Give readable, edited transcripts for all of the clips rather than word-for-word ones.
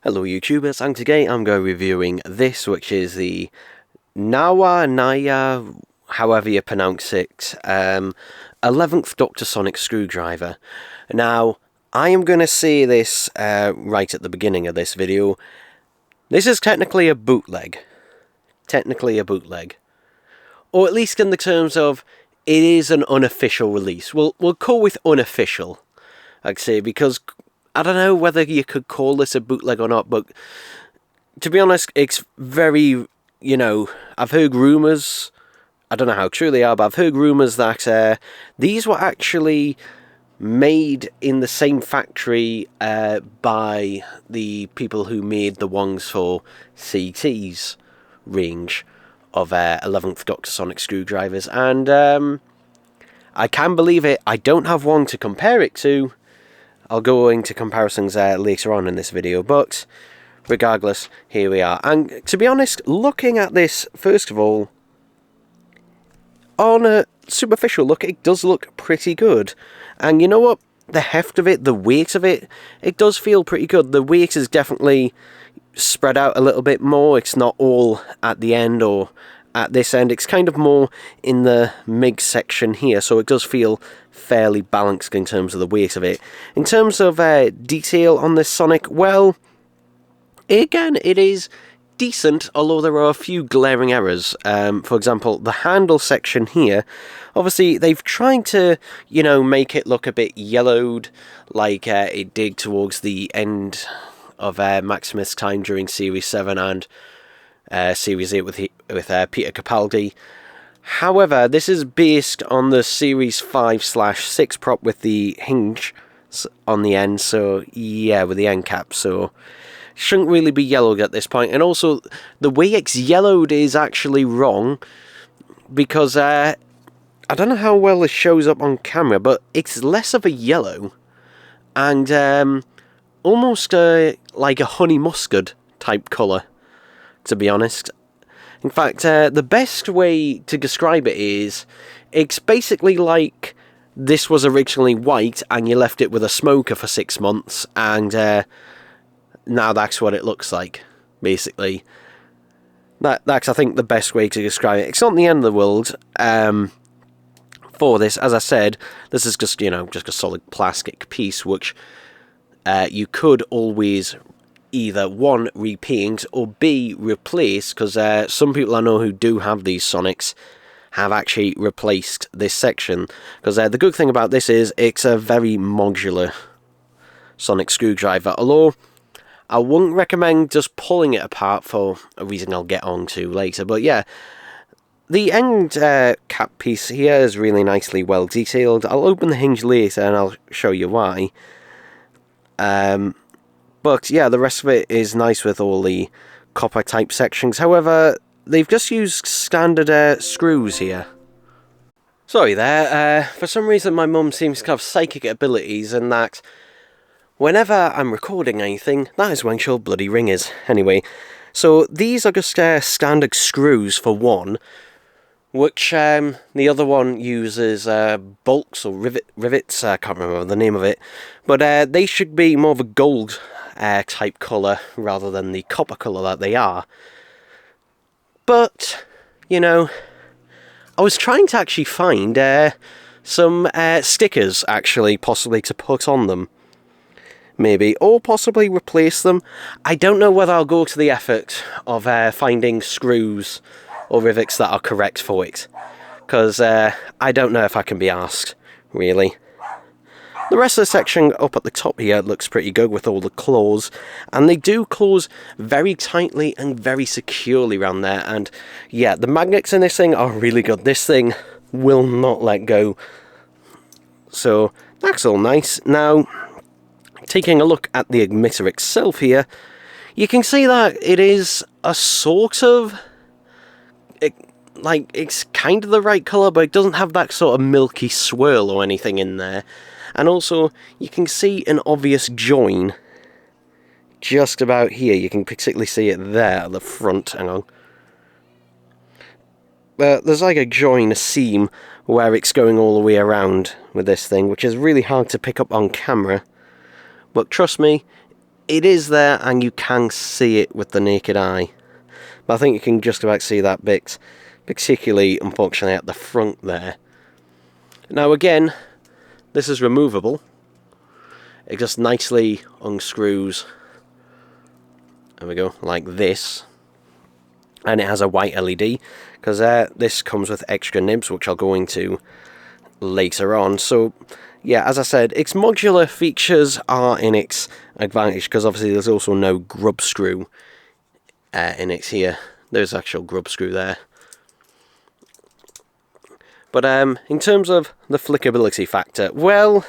Hello YouTubers, and today I'm going to be reviewing this, which is the Nawya, however you pronounce it, 11th Dr. Sonic screwdriver. Now, I am going to say this right at the beginning of this video. This is technically a bootleg. Or at least in the terms of, it is an unofficial release. We'll call with unofficial, I'd say, because I don't know whether you could call this a bootleg or not, but to be honest, it's very, I've heard rumours, I don't know how true they are, but I've heard rumours that these were actually made in the same factory by the people who made the ones for CT's range of 11th Dr. Sonic screwdrivers, and I can believe it. I don't have one to compare it to. I'll go into comparisons later on in this video, but regardless, here we are. And to be honest, looking at this, first of all, on a superficial look, it does look pretty good. And you know what? The heft of it, the weight of it, it does feel pretty good. The weight is definitely spread out a little bit more. It's not all at the end or at this end. It's kind of more in the mid section here, so it does feel fairly balanced in terms of the weight of it. In terms of detail on this Sonic, well, again, it is decent, although there are a few glaring errors. For example, the handle section here, obviously they've tried to, make it look a bit yellowed, like it did towards the end of Maximus' time during Series 7 and Series 8 with Peter Capaldi. However, this is based on the Series 5/6 prop with the hinge on the end, so yeah, with the end cap, so shouldn't really be yellowed at this point. And also, the way it's yellowed is actually wrong, because I don't know how well this shows up on camera, but it's less of a yellow, and almost like a honey mustard type colour, to be honest. In fact, the best way to describe it is, it's basically like this was originally white and you left it with a smoker for 6 months, and now that's what it looks like, basically. That's, I think, the best way to describe it. It's not the end of the world for this. As I said, this is just, just a solid plastic piece, which you could always either, one, repaint, or B, replace, because some people I know who do have these Sonics have actually replaced this section, because the good thing about this is it's a very modular Sonic screwdriver, although I wouldn't recommend just pulling it apart for a reason I'll get on to later. But yeah, the end cap piece here is really nicely well detailed. I'll open the hinge later and I'll show you why. But yeah, the rest of it is nice with all the copper type sections. However, they've just used standard screws here. Sorry there, for some reason my mum seems to have psychic abilities, and that whenever I'm recording anything, that is when she'll bloody ring us. Anyway, so these are just standard screws for one, which the other one uses bolts or rivets, I can't remember the name of it, but they should be more of a gold type colour rather than the copper colour that they are. But, I was trying to actually find some stickers, actually, possibly to put on them. Maybe, or possibly replace them. I don't know whether I'll go to the effort of finding screws or rivets that are correct for it, because I don't know if I can be asked, really. The rest of the section up at the top here looks pretty good with all the claws, and they do close very tightly and very securely around there, and yeah, the magnets in this thing are really good. This thing will not let go, so that's all nice. Now, taking a look at the emitter itself here, you can see that it is a sort of, it's kind of the right colour, but it doesn't have that sort of milky swirl or anything in there. And also, you can see an obvious join just about here. You can particularly see it there at the front. Hang on. There's like a join, a seam, where it's going all the way around with this thing, which is really hard to pick up on camera. But trust me, it is there and you can see it with the naked eye. But I think you can just about see that bit, particularly, unfortunately, at the front there. Now again, this is removable. It just nicely unscrews, there we go, like this. And it has a white LED, because this comes with extra nibs, which I'll go into later on. So yeah, as I said, its modular features are in its advantage, because obviously there's also no grub screw in it here. There's actual grub screw there. But in terms of the flickability factor, well,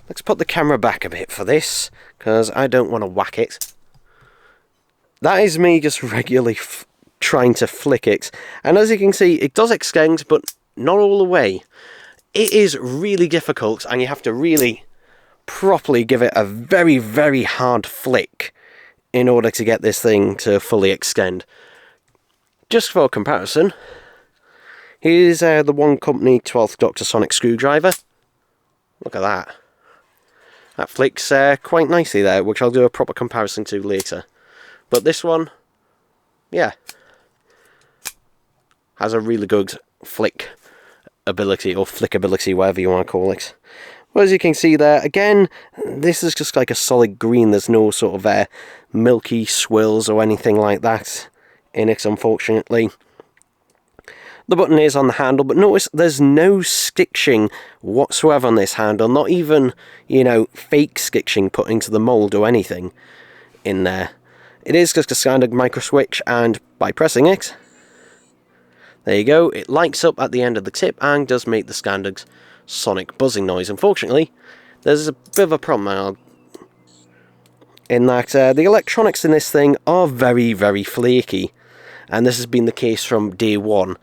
let's put the camera back a bit for this, because I don't want to whack it. That is me just regularly trying to flick it, and as you can see, it does extend, but not all the way. It is really difficult, and you have to really properly give it a very, very hard flick in order to get this thing to fully extend. Just for comparison, here's the One Company 12th Doctor Sonic Screwdriver. Look at that. That flicks quite nicely there, which I'll do a proper comparison to later. But this one, yeah, has a really good flick ability, or flickability, whatever you want to call it. Well, as you can see there, again, this is just like a solid green. There's no sort of milky swirls or anything like that in it, unfortunately. The button is on the handle, but notice there's no stitching whatsoever on this handle, not even, you know, fake stitching put into the mould or anything in there. It is just a standard micro switch, and by pressing it, there you go, it lights up at the end of the tip and does make the standard sonic buzzing noise. Unfortunately, there's a bit of a problem in that the electronics in this thing are very, very flaky, and this has been the case from day one.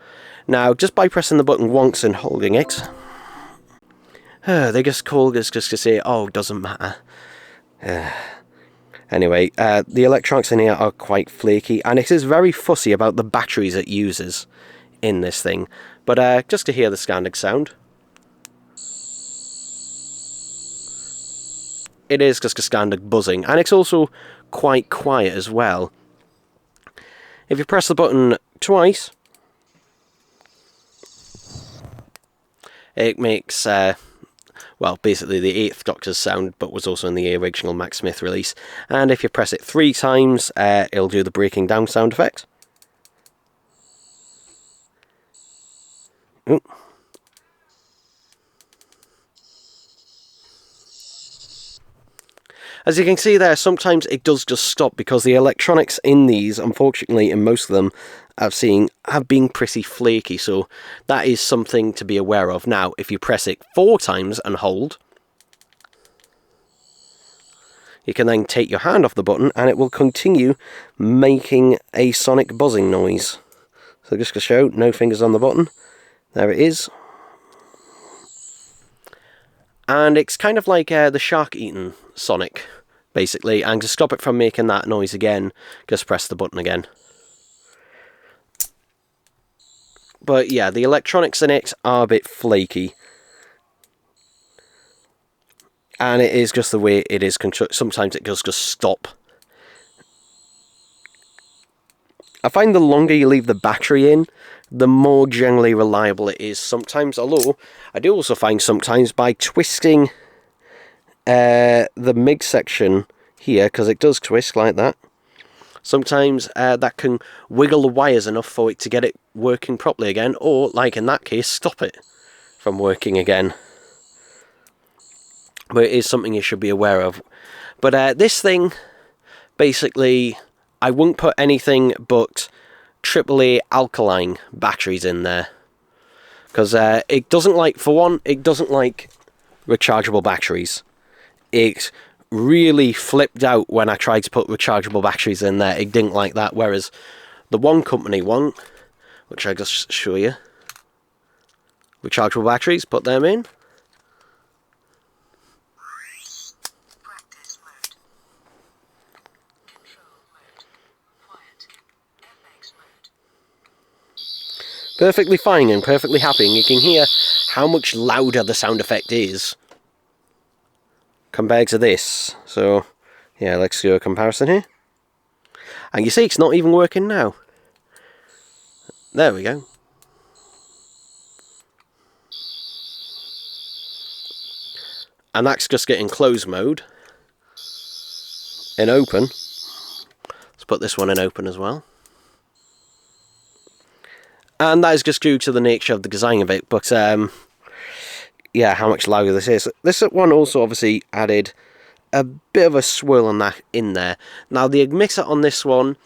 Now, just by pressing the button once and holding it, they just call us just to say, oh, doesn't matter. Anyway, the electronics in here are quite flaky, and it is very fussy about the batteries it uses in this thing. But just to hear the standard sound, it is just a standard buzzing, and it's also quite quiet as well. If you press the button twice, it makes well, basically the 8th Doctor's sound, but was also in the original Max Smith release. And if you press it 3 times, it'll do the breaking down sound effect. Ooh. As you can see there, sometimes it does just stop, because the electronics in these, unfortunately, in most of them I've seen, have been pretty flaky, so that is something to be aware of. Now, if you press it 4 times and hold, you can then take your hand off the button and it will continue making a sonic buzzing noise. So just to show, no fingers on the button, there it is. And it's kind of like the shark eating Sonic, basically, and to stop it from making that noise again, just press the button again. But yeah, the electronics in it are a bit flaky, and it is just the way it is constructed. Sometimes it does just stop. I find the longer you leave the battery in, the more generally reliable it is sometimes, although I do also find sometimes by twisting the MIG section here, because it does twist like that, sometimes that can wiggle the wires enough for it to get it working properly again, or, like in that case, stop it from working again. But it is something you should be aware of. But this thing, basically, I wouldn't put anything but AAA alkaline batteries in there, because it doesn't like, for one, it doesn't like rechargeable batteries. It really flipped out when I tried to put rechargeable batteries in there. It didn't like that, whereas the One Company one, which I just show you, rechargeable batteries, put them in. Perfectly fine and perfectly happy, and you can hear how much louder the sound effect is compared to this. So Yeah, let's do a comparison here. And you see it's not even working now. There we go. And that's just getting closed mode. In open. Let's put this one in open as well. And that is just due to the nature of the design of it, but yeah, how much louder this is. This one also obviously added a bit of a swirl on that in there. Now the emitter on this one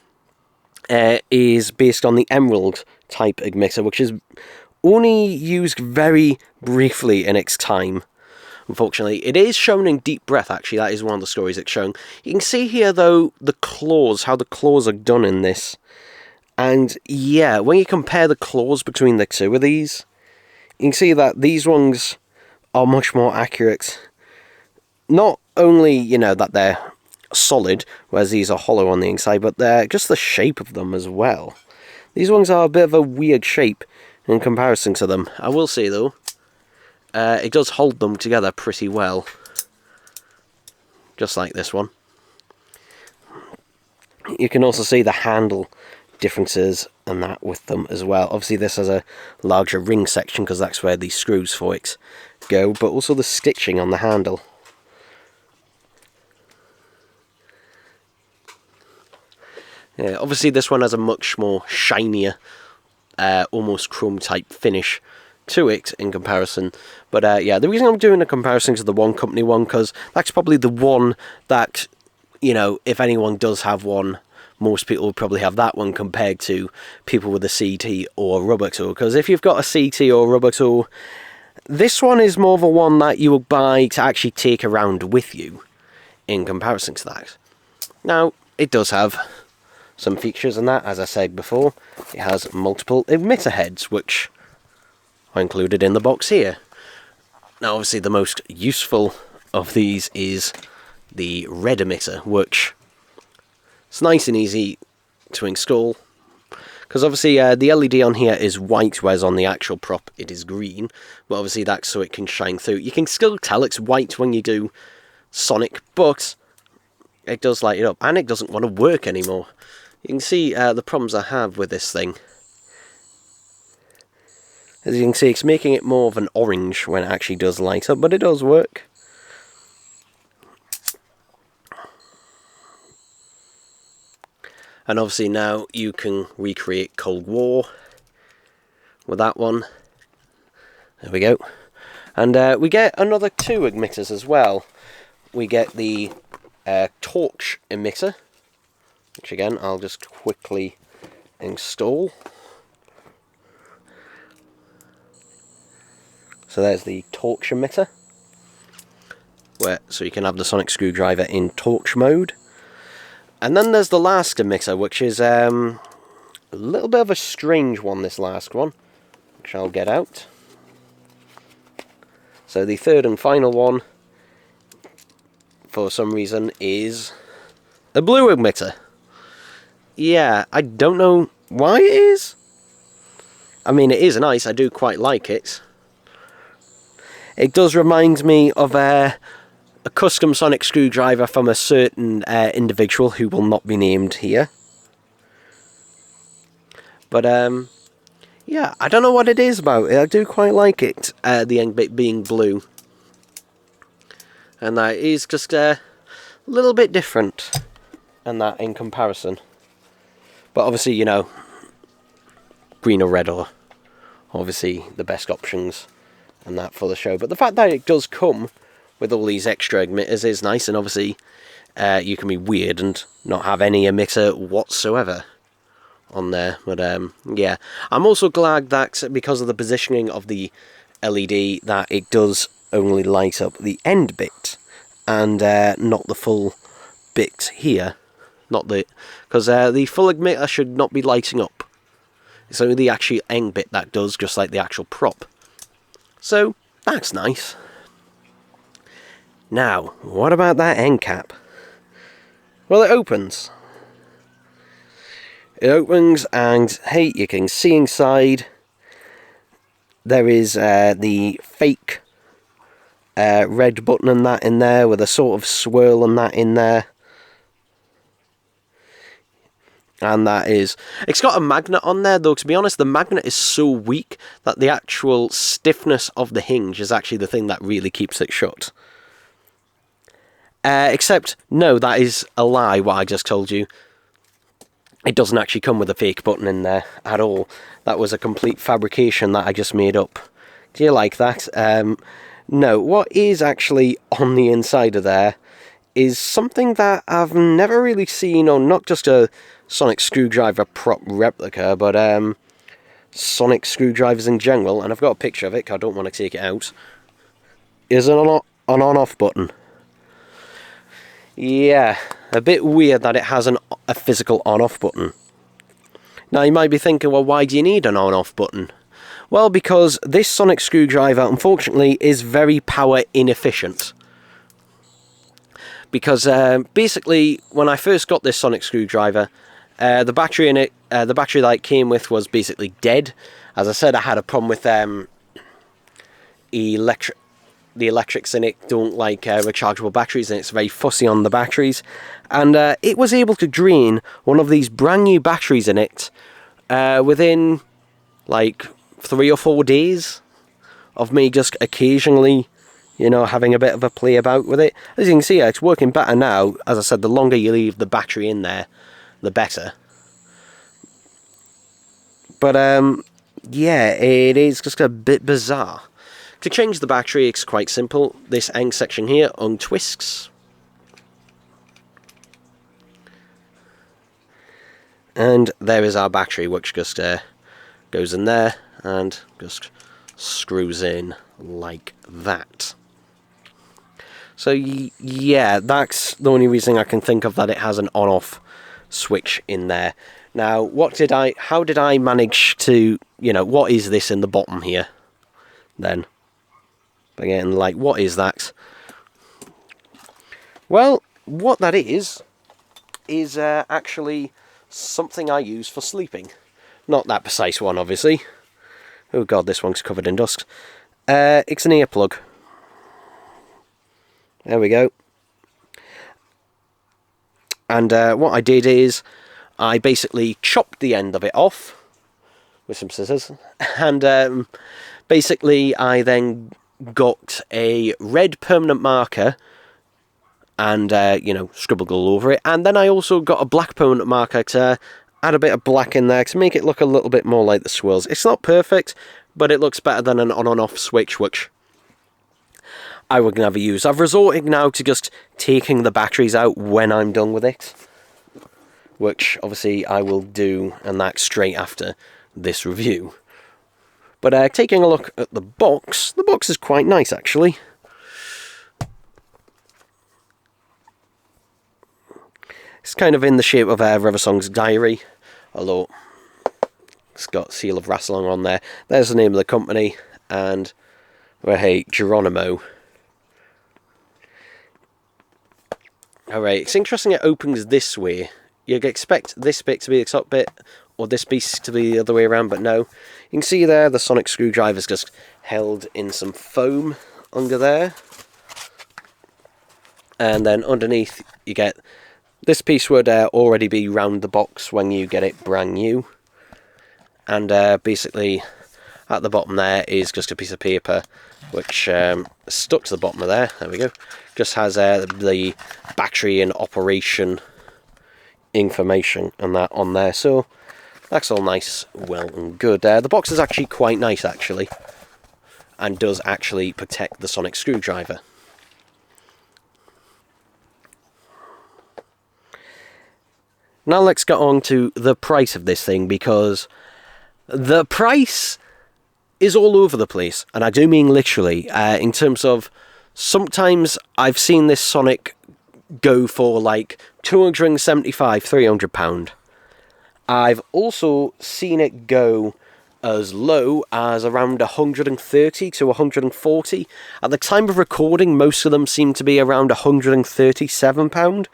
is based on the Emerald type emitter, which is only used very briefly in its time. Unfortunately, it is shown in Deep Breath, actually. That is one of the stories it's shown. You can see here, though, the claws, how the claws are done in this. And, yeah, when you compare the claws between the two of these, you can see that these ones are much more accurate. Not only, you know, that they're solid, whereas these are hollow on the inside, but they're just the shape of them as well. These ones are a bit of a weird shape in comparison to them. I will say, though, it does hold them together pretty well. Just like this one. You can also see the handle differences and that with them as well. Obviously this has a larger ring section because that's where the screws for it go, but also the stitching on the handle. Yeah, obviously this one has a much more shinier, almost chrome type finish to it in comparison. But yeah, the reason I'm doing a comparison to the One Company one, because that's probably the one that, you know, if anyone does have one, most people will probably have that one compared to people with a CT or rubber tool. Because if you've got a CT or rubber tool, this one is more of a one that you will buy to actually take around with you in comparison to that. Now, it does have some features in that, as I said before. It has multiple emitter heads, which are included in the box here. Now, obviously, the most useful of these is the red emitter, which is nice and easy to install. Because obviously, the LED on here is white, whereas on the actual prop it is green. But obviously, that's so it can shine through. You can still tell it's white when you do Sonic, but it does light it up, and it doesn't want to work anymore. You can see the problems I have with this thing. As you can see, it's making it more of an orange when it actually does light up, but it does work. And obviously now you can recreate Cold War with that one. There we go. And we get another two emitters as well. We get the torch emitter, which again I'll just quickly install. So there's the torch emitter, so you can have the sonic screwdriver in torch mode. And then there's the last emitter, which is a little bit of a strange one, this last one, which I'll get out. So the third and final one, for some reason, is a blue emitter. Yeah, I don't know why it is. I mean, it is nice, I do quite like it. It does remind me of a custom sonic screwdriver from a certain individual who will not be named here. But yeah, I don't know what it is about it. I do quite like it, the end bit being blue. And that is just a little bit different and that in comparison. But obviously, you know, green or red are obviously the best options and that for the show. But the fact that it does come with all these extra emitters is nice, and obviously you can be weird and not have any emitter whatsoever on there. But yeah, I'm also glad that because of the positioning of the LED that it does only light up the end bit and not the full bit here. Not the, because the full emitter should not be lighting up. It's only the actual end bit that does, just like the actual prop. So that's nice. Now, what about that end cap? Well, it opens. It opens and, hey, you can see inside there is the fake red button and that in there with a sort of swirl and that in there. And that is... It's got a magnet on there, though, to be honest, the magnet is so weak that the actual stiffness of the hinge is actually the thing that really keeps it shut. Except, no, that is a lie, what I just told you. It doesn't actually come with a fake button in there at all. That was a complete fabrication that I just made up. Do you like that? No, what is actually on the inside of there is something that I've never really seen on not just a sonic screwdriver prop replica, but sonic screwdrivers in general, and I've got a picture of it because I don't want to take it out, is an on-off button. Yeah, a bit weird that it has a physical on-off button. Now you might be thinking, well, why do you need an on-off button? Well, because this sonic screwdriver, unfortunately, is very power inefficient. Because basically, when I first got this sonic screwdriver, the battery in it, the battery that it came with was basically dead. As I said, I had a problem with the electrics in it don't like rechargeable batteries, and it's very fussy on the batteries. And it was able to drain one of these brand new batteries in it within like 3 or 4 days of me just occasionally, you know, having a bit of a play about with it. As you can see, it's working better now. As I said, the longer you leave the battery in there, the better. But yeah, it is just a bit bizarre. To change the battery, it's quite simple. This end section here untwists. And there is our battery, which just goes in there and just screws in like that. So yeah, that's the only reason I can think of that it has an on-off switch in there. Now, how did I manage to, you know, what is this in the bottom here then? Again, like, what is that? Well, what that is actually something I use for sleeping. Not that precise one, obviously. Oh god, this one's covered in dust. It's an earplug. There we go. And what I did is, I basically chopped the end of it off with some scissors. And basically, I then got a red permanent marker and, you know, scribbled all over it. And then I also got a black permanent marker to add a bit of black in there to make it look a little bit more like the swirls. It's not perfect, but it looks better than an on-and-off switch, which I would never use. I've resorted now to just taking the batteries out when I'm done with it, which obviously I will do, and that's straight after this review. But taking a look at the box is quite nice, actually. It's kind of in the shape of Reversong's diary, although it's got seal of Rassilon on there. There's the name of the company, and well, hey, Geronimo. Alright, it's interesting it opens this way. You'd expect this bit to be the top bit, or this piece to be the other way around, but no. You can see there, the sonic screwdriver's just held in some foam under there. And then underneath, you get... This piece would already be round the box when you get it brand new. And basically, at the bottom there is just a piece of paper, which stuck to the bottom of there. There we go. Just has the battery and operation information and that on there. So that's all nice, well and good. The box is actually quite nice, actually, and does actually protect the sonic screwdriver. Now let's get on to the price of this thing, because the price is all over the place, and I do mean literally, in terms of sometimes I've seen this Sonic go for like £275, £300. I've also seen it go as low as around 130 to 140. At the time of recording, most of them seem to be around £137.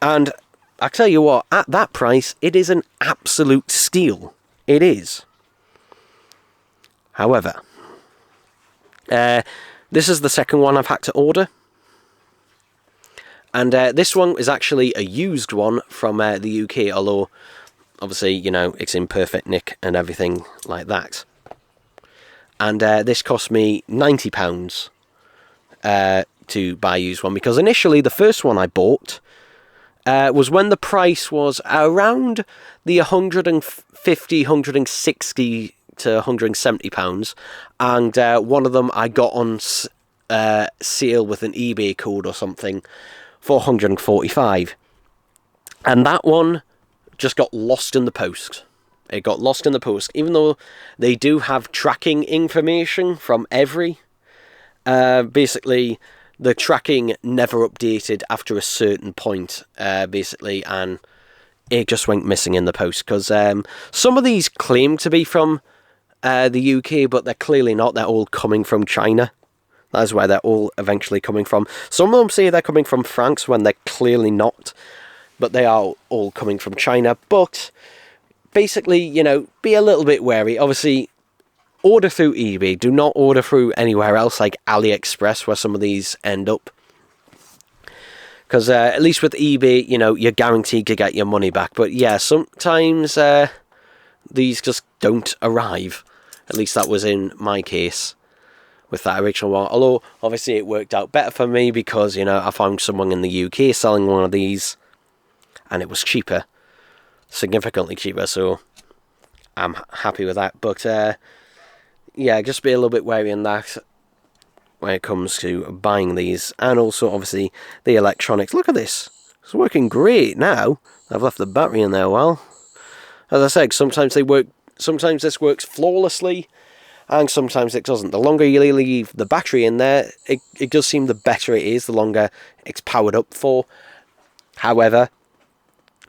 And I tell you what, at that price, it is an absolute steal. It is. However, this is the second one I've had to order. And this one is actually a used one from the UK, although obviously, you know, it's in perfect nick and everything like that. And this cost me £90 to buy a used one, because initially the first one I bought was when the price was around the 150, 160 to £170, and one of them I got on sale with an eBay code or something for 145, and that one just got lost in the post. It got lost in the post, even though they do have tracking information from every. Basically, the tracking never updated after a certain point, basically, and it just went missing in the post, because some of these claim to be from the UK, but they're clearly not. They're all coming from China. That's where they're all eventually coming from. Some of them say they're coming from France when they're clearly not, but they are all coming from China. But basically, you know, be a little bit wary. Obviously, order through eBay. Do not order through anywhere else like AliExpress, where some of these end up. Because at least with eBay, you know, you're guaranteed to get your money back. But yeah, sometimes these just don't arrive. At least that was in my case with that original one. Although, obviously, it worked out better for me because, you know, I found someone in the UK selling one of these, and it was cheaper. Significantly cheaper, so I'm happy with that. But, yeah, just be a little bit wary in that when it comes to buying these. And also, obviously, the electronics. Look at this. It's working great now. I've left the battery in there a while. As I said, sometimes they work. Sometimes this works flawlessly, and sometimes it doesn't. The longer you leave the battery in there, it does seem the better it is, the longer it's powered up for. However,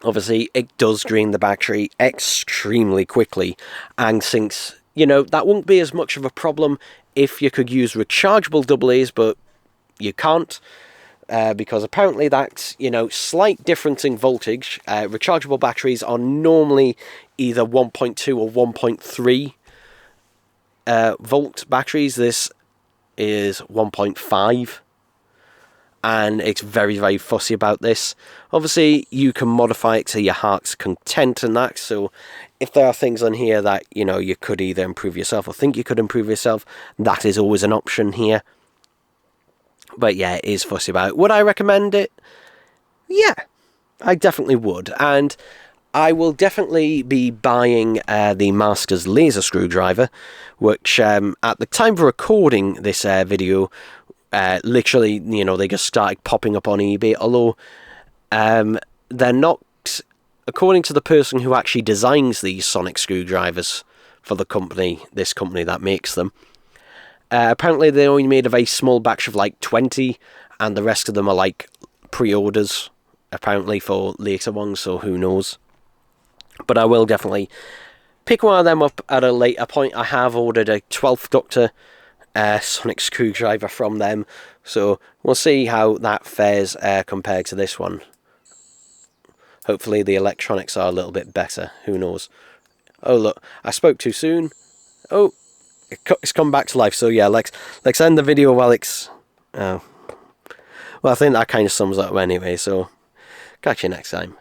obviously, it does drain the battery extremely quickly, and since, you know, that won't be as much of a problem if you could use rechargeable AA's, but you can't, because apparently that's, you know, slight difference in voltage. Rechargeable batteries are normally either 1.2 or 1.3 volt batteries. This is 1.5. And it's very, very fussy about this. Obviously, you can modify it to your heart's content and that. So, if there are things on here that, you know, you could either improve yourself or think you could improve yourself, that is always an option here. But yeah, it is fussy about it. Would I recommend it? Yeah, I definitely would. And I will definitely be buying the Masters laser screwdriver, which at the time of recording this video, literally, you know, they just started popping up on eBay, although they're not, according to the person who actually designs these sonic screwdrivers for the company, this company that makes them, apparently they only made a very small batch of like 20, and the rest of them are like pre-orders, apparently, for later ones, so who knows. But I will definitely pick one of them up at a later point. I have ordered a 12th Doctor sonic screwdriver from them, so we'll see how that fares compared to this one. Hopefully the electronics are a little bit better, who knows. Oh look, I spoke too soon. Oh, it's come back to life. So yeah, let's end the video while it's well, I think that kind of sums up anyway, so catch you next time.